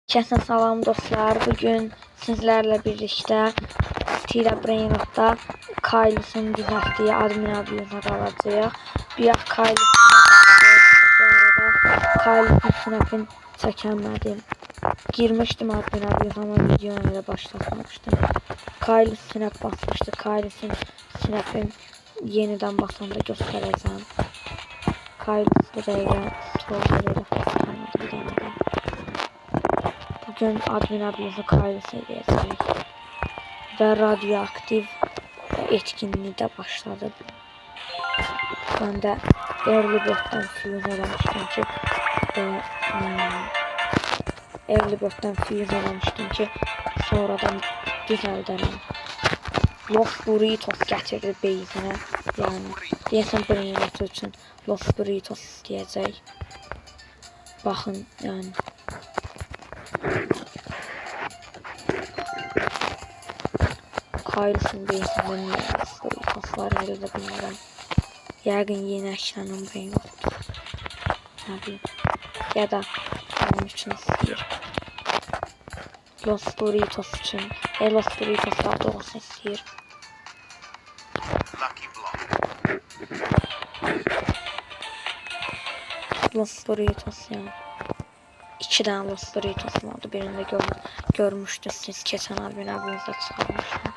Kəsən salam dostlar. Bugün sizlerle birlikte Tira Brainrot'da Kaylus'un düzelttiği admin abiyona kalacağıq. Bir yax Kaylus'un bu arada Kaylus'un snap'in çəkənmədim. Girmiştim admin abiyona ama videonu ile başlatmamıştım. Kaylus snap basmıştı. Kaylus'un snap'in yeniden basanda göstereceğim. Kaylus buraya soğuklarıyla basamadı bir tane de. Bugün admin abiyonu Kaylus edəcəyik. Və radioaktiv etkinliği de başladı. Ben de early bird'den fuse eləmişdim ki sonradan düzəldərəm. Los Burritos gətirdi base'inə. Yani deyəsən Brainrot üçün Los Burritos deyəcək. Baxın yani. Kaylus'un base'indən Los Burritos var elə də bilmirəm. Yəqin yeni əklənən Brainrot'dur. Nə bileyim. Ya da onun üçün istəyir. Los Burritos için. Los Burritos da olsun istəyir. Los Burritos yani. 2 tane Los Burritos vardı. Birinde görmüştünüz siz. Keçen admin abinizde çıkarmıştım.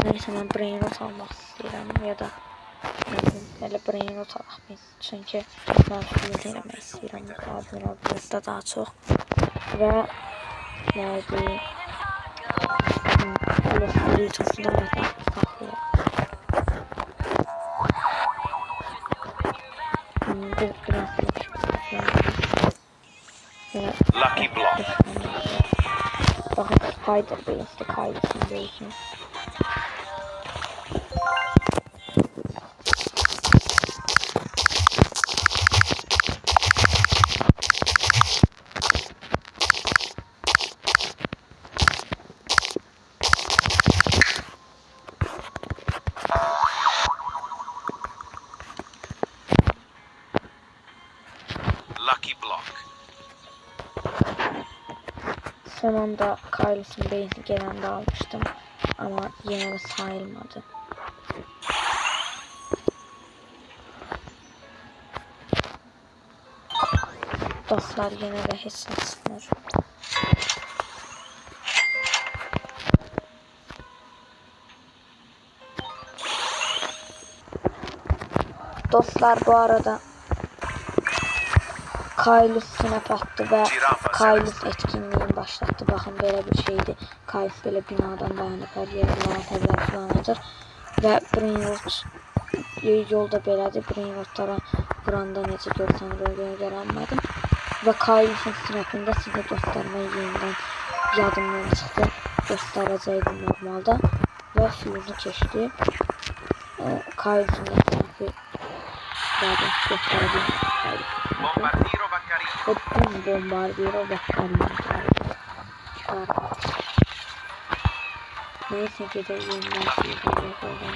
Neyse ben Brainrot almak istiyorum ya da elə Brainrot alaq biz. Çünki mən fuse eləmək istəyirəm. Admin abinizdə daha çox. Və nədir? Los Burritos'u da saxlayaq. Lucky block. Bakın Spider Base'de Kaylus'un base'i. Lucky block. Son anda Kaylus'un base'i gelende almıştım ama yine de sayılmadı. Dostlar yine de hiç saçmıyor. Dostlar bu arada Kaylus snap attı ve Kaylus etkinliğini başlattı. Bakın böyle bir şeydi. Kaylus böyle binadan dayanıp her yere lanet kullanılır. Ve Brainrot yolda belədir. Brainrotlara vuranda necə görsəniz görənmədim. Ve Kaylus'un snapında size göstermeyi yeniden yadımdan çıxdı. Gösterəcəydim normalda. Ve fuse'u keçdi. Kaylus'un da snapi göstereceğim. Bombardiro Vaccarino. Bombardiro Vaccarino. Neyse ki de yeniden fuse'u yapalım.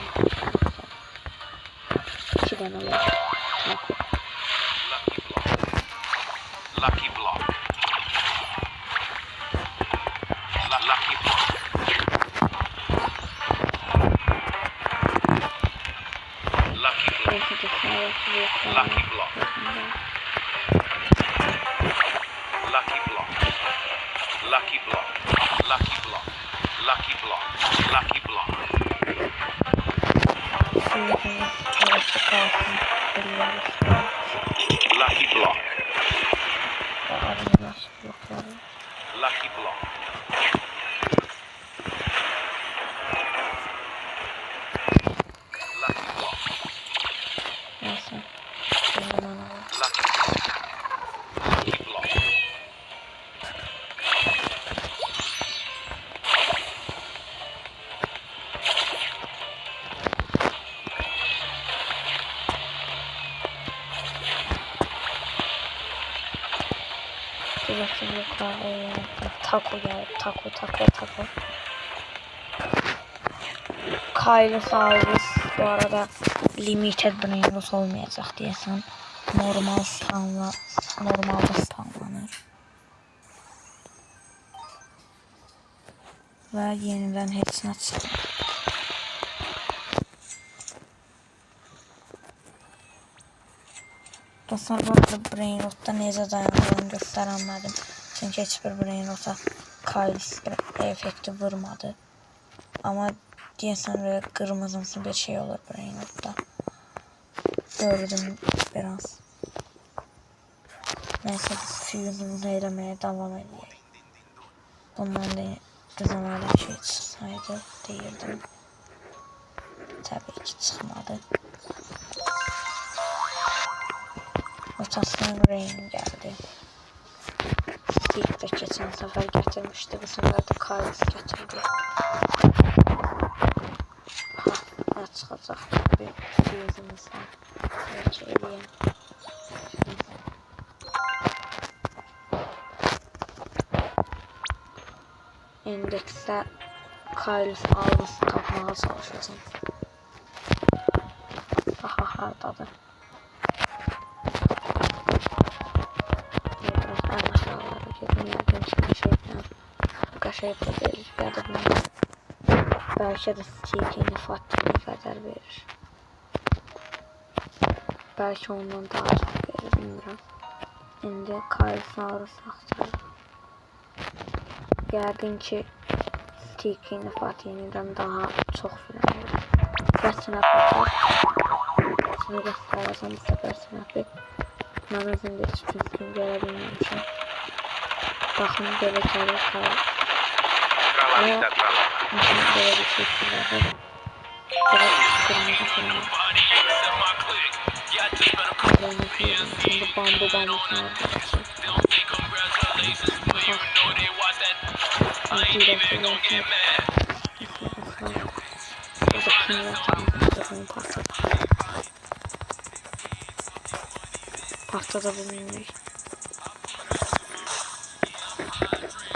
2 tane var. Lucky block. Lucky block. Lucky block. Neyse ki sağlıklı Lucky block. Lucky block. Lucky block. Lucky block. Lucky block. Lucky block. Lucky block. Lucky block. Lucky block. Neyse. Lucky block. Lucky block. Taco geldi. Taco. Kylosaurus. Bu arada limited brain rot olmayacaq deyəsən. Normalda spawnlanır. Və yenidən heç nə çıxmır. Dostlar, bu arada brain rotda necə dayandığını göstərənmədim. Çünki heç bir brain rota Kaylis effekti vurmadı. Amma deyəsən böyle qırmızımsı bir şey olur brain rotda. Gördüm biraz. Neyse biz fuse'umuzu eləməyə davam edəyək. Bundan da güzel hala şey çıxsaydı deyirdim. Təbii ki çıxmadı. Rotasyon brain geldi. Steve de geçen sefer getirmişti. Bu sefer de Kaylis getirdi. Ha, çıkacak bir fuse'umuzdan. Belki eləyəm. Endekste Kaylis Aurus'u tapmağa çalışacağım. Aha, hardadır. Biraz en aşağılara gidin. Yardım kaşayı verir. Ya da bunu belki de Steve'ini Fatih'ini kadar verir. Belki ondan daha çok verir, bilmiyorum. Şimdi Kaylis Aurus'u aktarır. Yəqin ki Steve'ini Fatih'ini daha çox filan verir. Və snap atar. Şimdi göstərəcəm bu sefer snap'i. Mən özümdə heç düzgün görə bilməmişəm. Baxın, belə gəlir Kaylis. Və belə bir şey var. Belə kırmızı filan. Şimdi bambu var. Pastada bulunmuyor.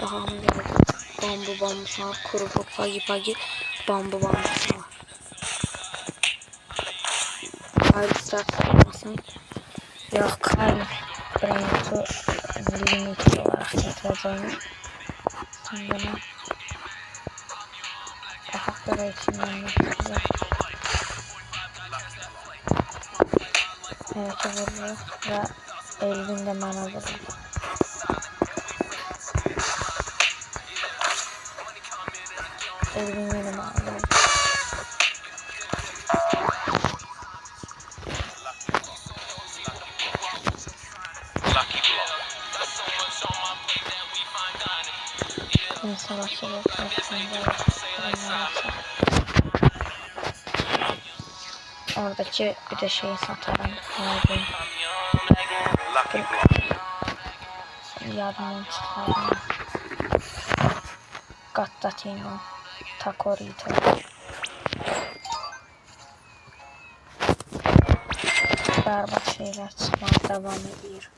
Bakalım geldi. Bambu sana kuru bagi bambu sana. Kaylis olmasın. Yok, Kaylis brain'ı limit olarak getireceğim. Şimdi Ahaklara içinden yapacağız. Evet, vurdu ve Elvin de bana vurdu. Elvin yine bana vurdu. Neyse başlayalım. Oradaki bir de şeyi satarım. Yardımdan çıkardım. Gattatino. Takorito. Berbat şeyler çıkmaya devam ediyor.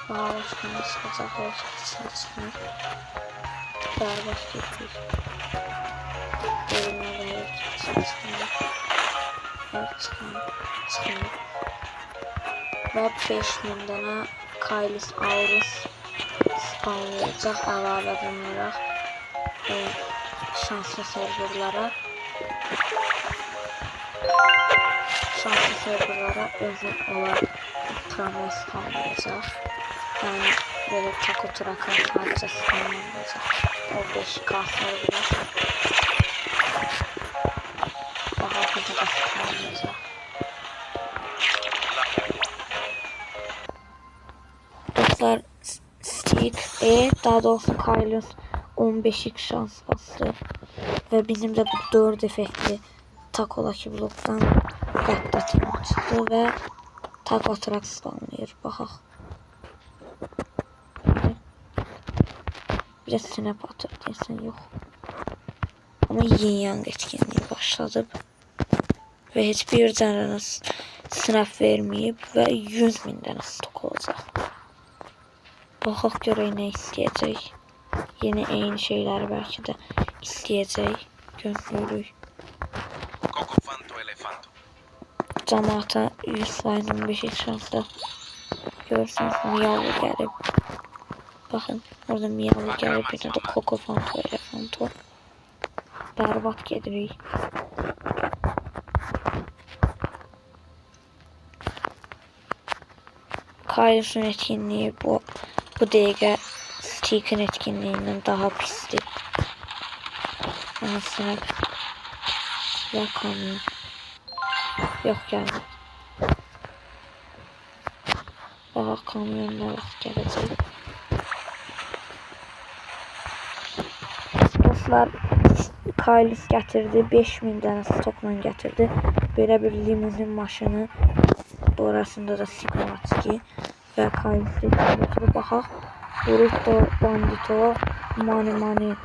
Başkanı sıkacak olsa çıkmıyor. Berbat geçiyor. Bölümlerde çıkmıyor. Evet, çıkmıyor. Ve 5000 dana Kaylis Aurus spawnlayacaq əlavədən olaraq şanslı serverlara özü olaraq promo spawnlayacaq. Yəni belə taco turaka sadəcə spawnlayacaq. O 5K serverlar. Daha bir də spawnlayacaq. Dostlar, Steve daha doğrusu Kaylis 15x şans bastı ve bizim de bu 4 efektli takodaki bloktan Gattatino çıktı ve taco track spawnlayır. Baxaq. Bir de snap atır deyəsən, yox. Ama yin-yang etkinliği başladı ve hiçbir dənə snap verməyib və 100.000 dənə stok olacaq. Baxaq görək nə istəyəcək. yeni eyni şeyləri bəlkə də istəyəcək. Gözləyirik. Cocofanto elefanto. Cəmaata 100% 15 şansda görürsünüz Miyavu gəlib. Baxın, orada Miyavu gəlib, bir də Cocofanto elefanto. Berbat gedirik. Kailus'un etkinliği bu dəqiqə Stick'in etkinliğindən daha pisdir. Anasını yakamıyım. Yok gelmedi. Daha kamyonlar gelecek. Dostlar, Kailus gətirdi. 5000 dənə stokla gətirdi. Belə bir limuzin maşını. Orasında da Sigmatski və Kailus gətirdi. Baxaq. Boruto, Bandito, Mani,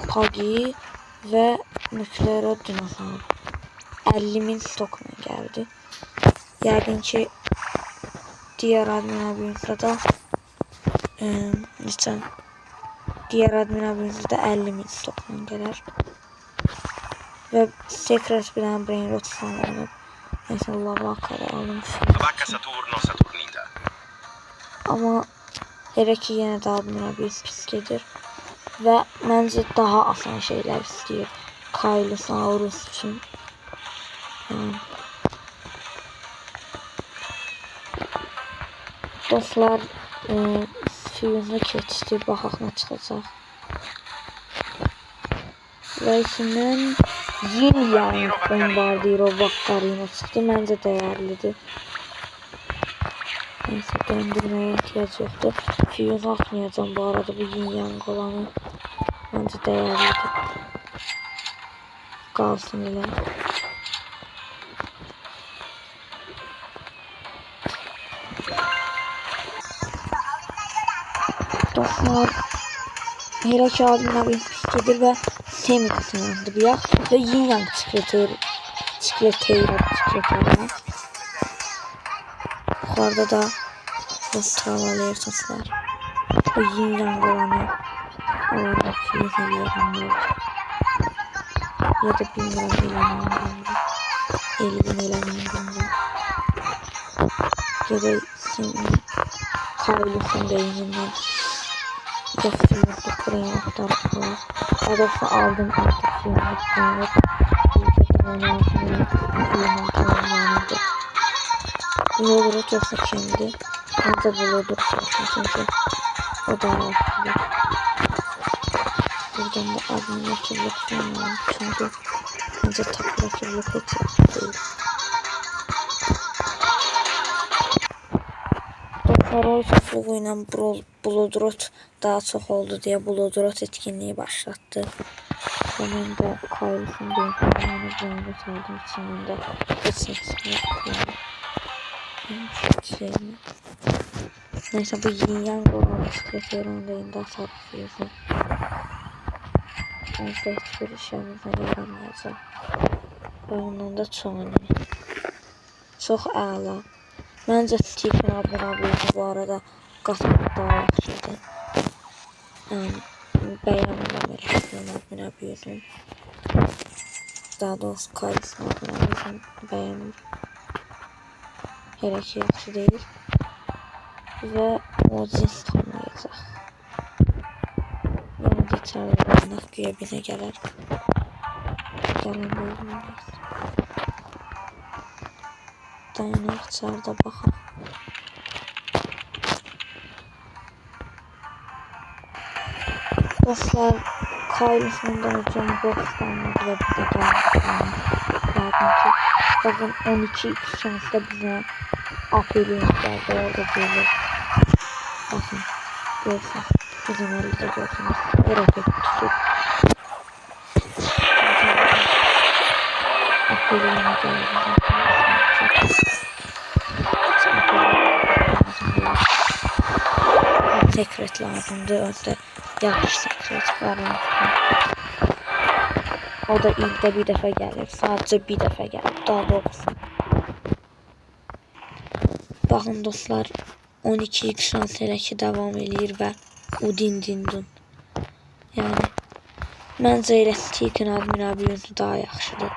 Pagi və Nükleero Dinosaur. 50.000 stokla gəldi. Yəqin ki, diğer admin abimizdə də diğer admin abimizdə də 50.000 stokla gələr. Və Secret bir dənə Brain Rot sanılıb. Neyse, Lavaka'da alınmış. Vacca Saturno Saturnita. Amma elə ki, yenə də admin abimiz pis gedir. Və məncə daha asan şeylər istəyir Kailosaurus üçün. Dostlar, suyunu keçdi, baxaq nə çıxacaq. Və içindən Yin Yang Bombardiro Vakkarino çıxdı, məncə dəyərlidir. Neyse, döndürməyə ehtiyac yoxdur. Fiyonu atmayacağım bu arada, bu Yin Yang olanı məncə dəyərlidir. Qalsın elə. Dostlar, elə ki admin abim pis gedir və Semik sınandı bir yax və Yin Yang çikleteyra. Yuxarıda da sıralayır dostlar. Bu Yin Yang olanı fiyat eləyəm. Ya da bilmirəm eləməyəm. Gedək senin Kailus'un beynindən. Yoxsa Brain Rot'lar var. Adolf'u aldım artıq Brain Rot. Bulodrot yoxsa kimdir? Məncə Bulodrot olsun, çünki o da yaxşıdır. Buradan da admin rakiblik falan, çünki məncə tak rakiblik heç yaxşı deyil. Dostlar, o çoxluğu ilə Bulodrot daha çox oldu deyə Bulodrot etkinliği başlattı. Və mən də Kailus'un beynindən Brain Rot aldım, içindən də heç nə çıxmıyor. Neyse, bu Yin Yang olan Stefferon da indi atarız. Neyse, hiçbir işimizə yaramayacaq. Və ondan da çox əla. Məncə Stephen abunabiyini bu arada qatmaq daha yaxşıdır. Bəyənmirəm elə Stephen abunabiyini. Daha doğrusu Kailus'un abunabiyini bəyənmirəm. Elə ki yaxşı deyil. Və o cins tanıyacaq. Yəni də içərilərdən güya bizə gələr. Gələn bölümümüz. Dayanaq içəridə baxaq. Dostlar, Kailus'un da John Box'tanladı və bizə gəlmişdir. Yəqin ki, baxın 12x şansda bizə Apelin gəldi, orada gelir. Bakın, görürsünüz. Bizim elimizde görsünüz. Roket tutup. Apelin geldi. Secret lazımdı. Orada yaxşı secret var. O da ildə bir dəfə gəlir. Sadəcə bir dəfə gəlir. Daha doğrusu. Baxın dostlar, 12x şans elə ki davam eləyir və Udin Dindun Yəni məncə elə Tikin admin abi oyunu daha yaxşıdır.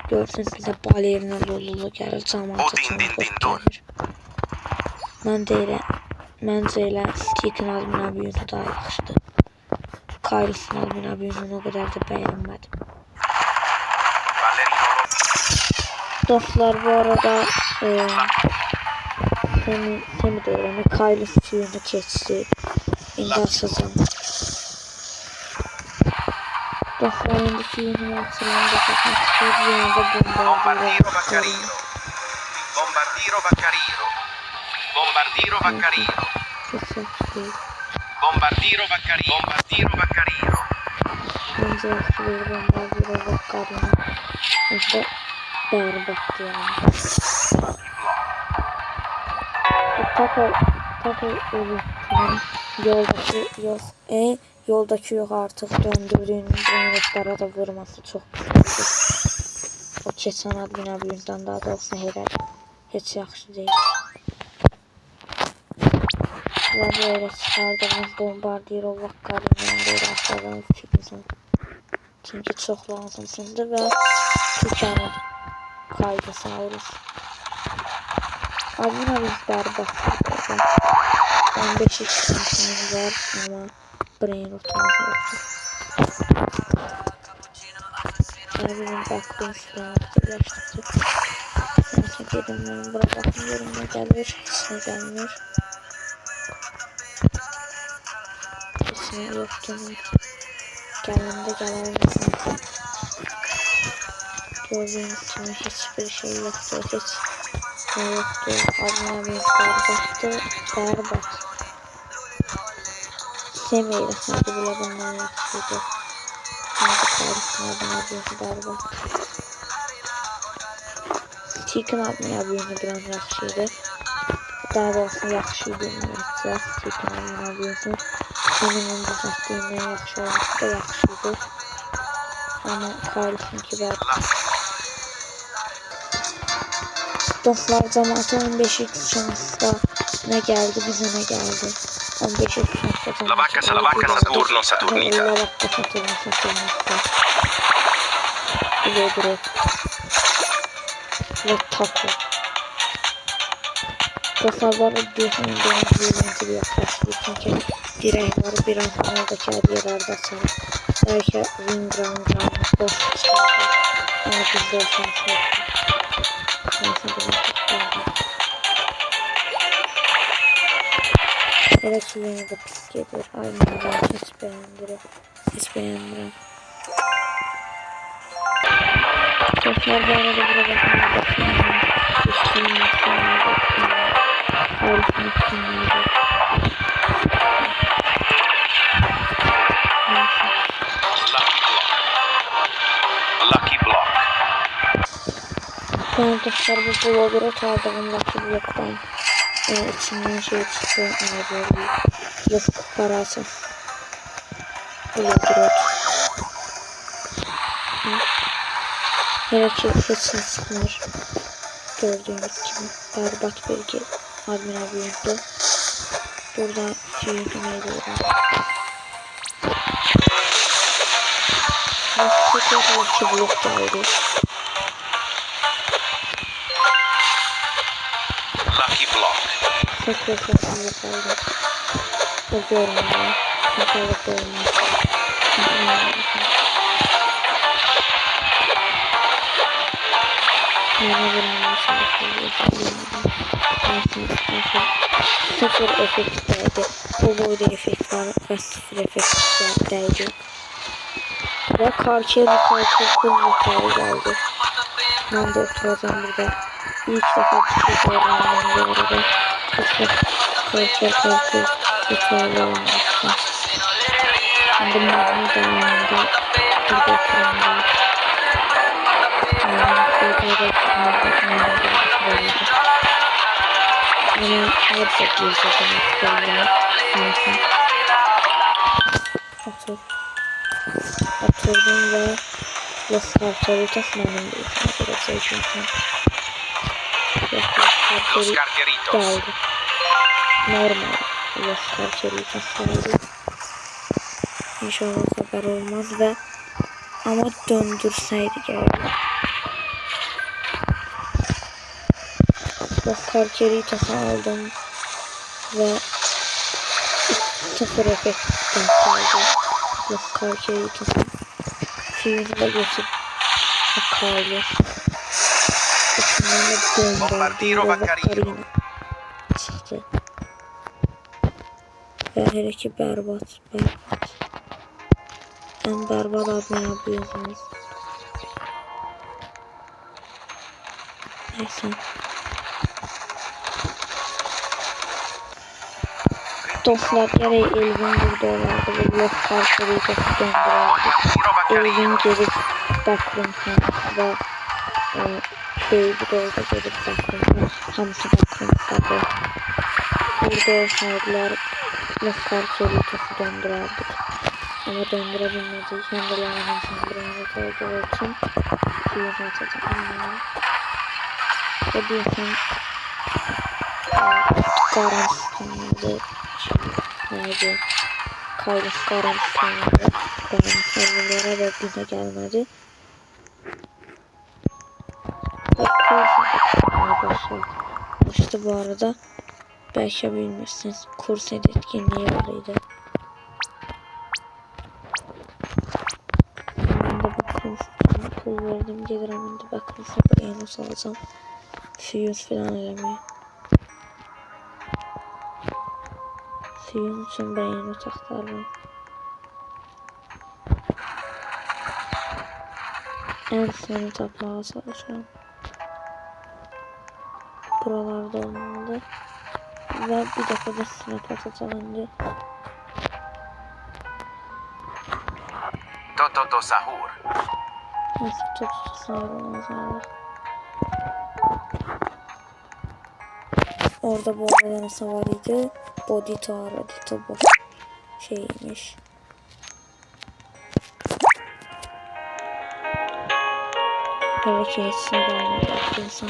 Görsün bizə balerina lolulu gəlir, camaat üçün xoş gəlir. Məncə elə Tikin admin abi oyunu daha yaxşıdır. Kyles'in admin abi oyununu o qədər də bəyənmədim. Dostlar, bu arada Temi deyirəm, Kyles suyunu keçdi. İndi asacağım. Dostlar, indi suyunu açıram da baxmaq istəyir. Yanında Bombardiro Vaccarino. Bombardiro Vaccarino. Bombardiro Vaccarino. Çox yaxşı deyil. Bombardiro Vaccarino. Bombardiro Vaccarino. Məncə yaxşı deyil Bombardiro Vaccarino. İndi bərbaddır yəni. Taco olur. Yoldakı yox artıq döndürdüyünün bunlara da vurması çox pisdir. O keçən admin abi yüzdən daha doğrusu heç yaxşı deyil. Və böyle çıxardığımız Bombardiro Vaccarino'nun böyle aşağıdan fikirsin. Çünki çox lazımsındır və tükənir. Kaydı sağırız. Admin abi bərbaddır. 15 işimiz var ama brain rotamız yoktur. Abinin baktığım şuradan aktifləşdirdi. Neyse dedim ben bura bakım görünme gelir. Hiçine gelmiyor. Hiçine yok canım. Gelmemde gelemezsin. Gördüğünüz gibi hiçbir şey yoktu. Hiç ne yoktu. Admin abi berbat. Sevmeyiz sanki bile bundan yaxşıdır. Sanki Kyles'in adına bir berbat. Tikin adına bir oyunu biraz yaxşıydı. Daha doğrusu yaxşıydı ümumiyyətlə. Tikin adına bir oyunu. Minimum düzəltdiyindən yaxşı olması da yaxşıydı. Ama Kyles'inki berbat. Dostlar, cemaate 15x şansda ne geldi, bize ne geldi? 15x şansda La vacca Saturno Saturnita. La vacca Saturno Saturnita. Vedro. Ve Taco. Dostlar, var o diyorsun bir yaklaşık. Çünkü direk var, biraz oradaki hediyeler açalım. Belki ring round boş çıkardı. Ama bizde o şans yok. Evet, yine de pis gelir. Aynen ben hiç beğenmiyorum. Dostlar, bu arada burada bakın. Üstünün üstüne bakın. Harifin üstüne bakın. Lucky Block. Ben dostlar, bu blogger'ı çaldığım Lucky Block'tan içinden şey çıktı. Ona böyle rızık parası. Blogger'ı. Hele ki hiç ne çıkmıyor. Gördüğünüz gibi berbat bilgi admin abi yüzdü. Burada suyunu ediyorum. Lucky Block geldi. Lucky Block. Tekrar yapalım. Yazıyorum ben. Tekrar yapıyorum. Sıfır efektlerdi. Bu boyda efekt var ve sıfır efektlerdeydi. Ve karşıya bir kalkıp geldi. Ben de oturacağım burada. İlk defa bir şey öğrendim bu arada. Kalkıp tutarlı olmuştu. Şimdi mağazı devamında burada oturanlar. Ama her şekilde zaten oturdum ve Los Carteritos benim de içine göre Los Carteritos. geldi. Normal Los Carteritos geldi. İnşallah haber olmaz ve ama döndürseydi geldi. Oscar Keritos'u aldım ve 0 efektten kaldı. Oscar Keritos'u Fuse'la geçip Carlos içinden de Bombardiro ve Vakarina çıktı. Ve her iki berbat. En berbat adını yapıyorsunuz. Neyse. Dostlar gerek Elvin burada olardı ve Los Carteri'yi döndürürdü. Elvin gelip Backroom'dan ve Baby Doll'da gelip Backroom'dan hamısı Backroom'da burada olsaydılar Los Carteri'yi döndürürdük. Ama döndürebilmedik. Kendilerinin hamısını buraya koyduğu için Fuse atacağım. Ve diyorsun Garantistan'da neydi? Carlos Garantistan'da serverlere ve bize gelmedi. Ve kursa başlamıştı bu arada. Belki bilmirsiniz. Kurs etkinliği varıydı. Ben de bakın pul verdim. Gelir hemen de bakın buraya nasıl alacağım. Fuse falan elemeye. Fuse için beğeni taklarım. En sonu tapmaya çalışıyorum. Buralarda olmalı. Ve bir defa da snap atacağım önce. Toto Sahur. Neyse Toto Sahur olmaz. Orada bu arada nasıl vardı? Bodito Aradito bu şeymiş. Hareketine gelmedi insan.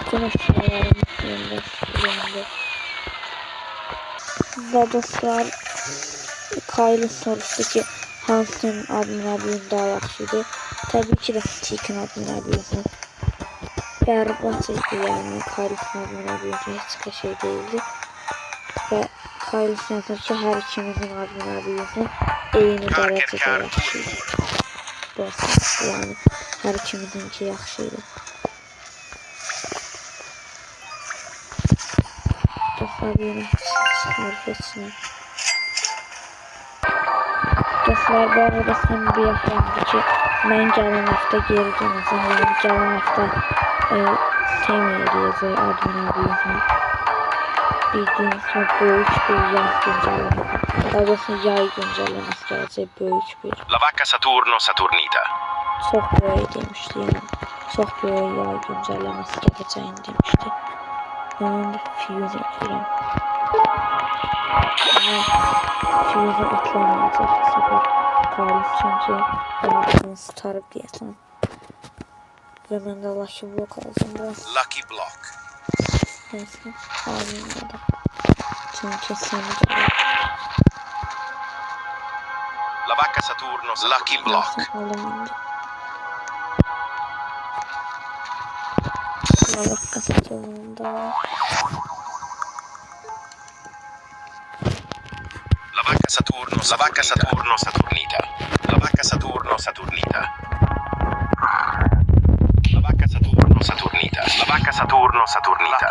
Bütün aşağılarım yanında. Ve dostlar Kyle'ın sorusu ki Hans'ın admiralliğini daha yaxşıdır. Tabii ki de Stick'in admiralliğini berbat idi yani. Kyle'ın admiralliği hiç bir şey değildi. Ve Kyle'ın sorusu ki her ikimizin admiralliğini eyni derecede yaxşıydı. Dostlar yani her ikimizinki yaxşıydı. Dostlar yine çıkar geçsin. Dostlar bu arada sen bir yaxlandı ki ben gələn hafta geri dönəcəm. Yani gələn hafta Semi eləyəcək adminaliyini. Bildiğiniz gibi böyük bir yaz güncellemesi. Daha doğrusu yay güncellemesi gələcək böyük bir. La vacca Saturno Saturnita. Çok böyük demişti yani. Çok böyük yay güncellemesi gələcəyini demişti. Ben de Fuse yapıyorum. Fuse'u atlamayacak bu sefer. Carlos çünkü anlatını tutarıp diyesen. Ve ben de Lucky Block alacağım biraz. Lucky Block. Neyse alayım ya da. Çünkü seni de La vacca Saturno Lucky Block. neyse alayım da. La vacca Saturn'da. La vacca Saturno Saturnita. La vacca Saturno Saturnita. La vacca Saturno Saturnita. La vacca Saturno Saturnita.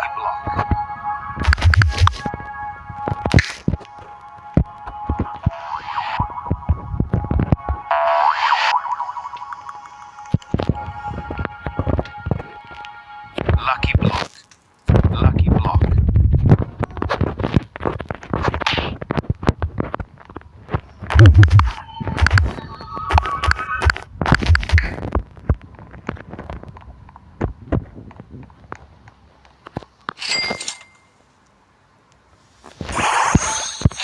Lucky Block. Lucky Block.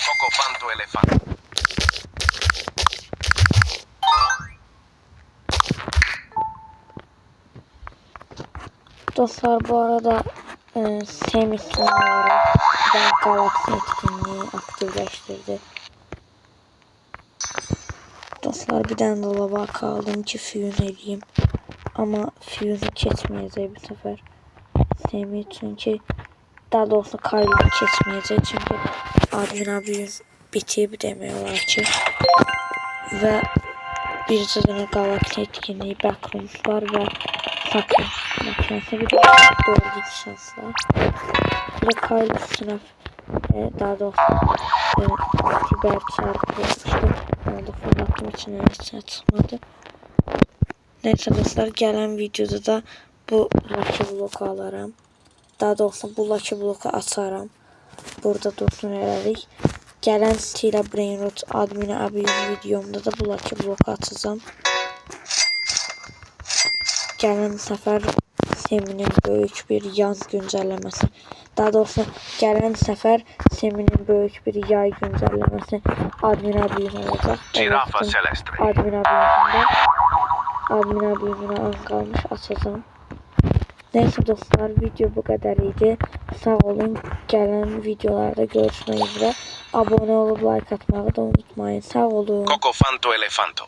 Cocofanto elefante. Dostlar bu arada Semih olarak ben Galaxy etkinliği aktifleştirdi. Dostlar bir tane dolaba kaldım ki füyün edeyim. Ama füyünü kesmeyeceğim bu sefer. Semih çünkü daha doğrusu kaybını kesmeyeceğim çünkü admin abi bitip demiyorlar ki. Ve bir sezona Galaxy etkinliği backrooms var ve sakın makinesi bir de doğru şanslar. Bir de Kyle sınıf daha doğrusu Tiber çarpmıştı. Onu da fırlattım için öyle çıkmadı. Neyse dostlar gelen videoda da bu Lucky Block'u alaram. Daha doğrusu bu Lucky Block'u açaram. Burada dursun elədik. Gələn Stila Brainrot admini abiyun videomda da bu Lucky Block'u açacağım. Gələn səfər Seminin böyük bir yaz güncəlləməsi. Daha doğrusu gələn səfər Seminin böyük bir yay güncəlləməsi admin abiyun olacaq. Girafa celeste. Admin abiyuna an qalmış açacağım. Neyse dostlar video bu kadar idi. Sağ olun. Gelen videolarda görüşmek üzere. Abone olup like atmayı da unutmayın. Sağ olun. Cocofanto elefanto.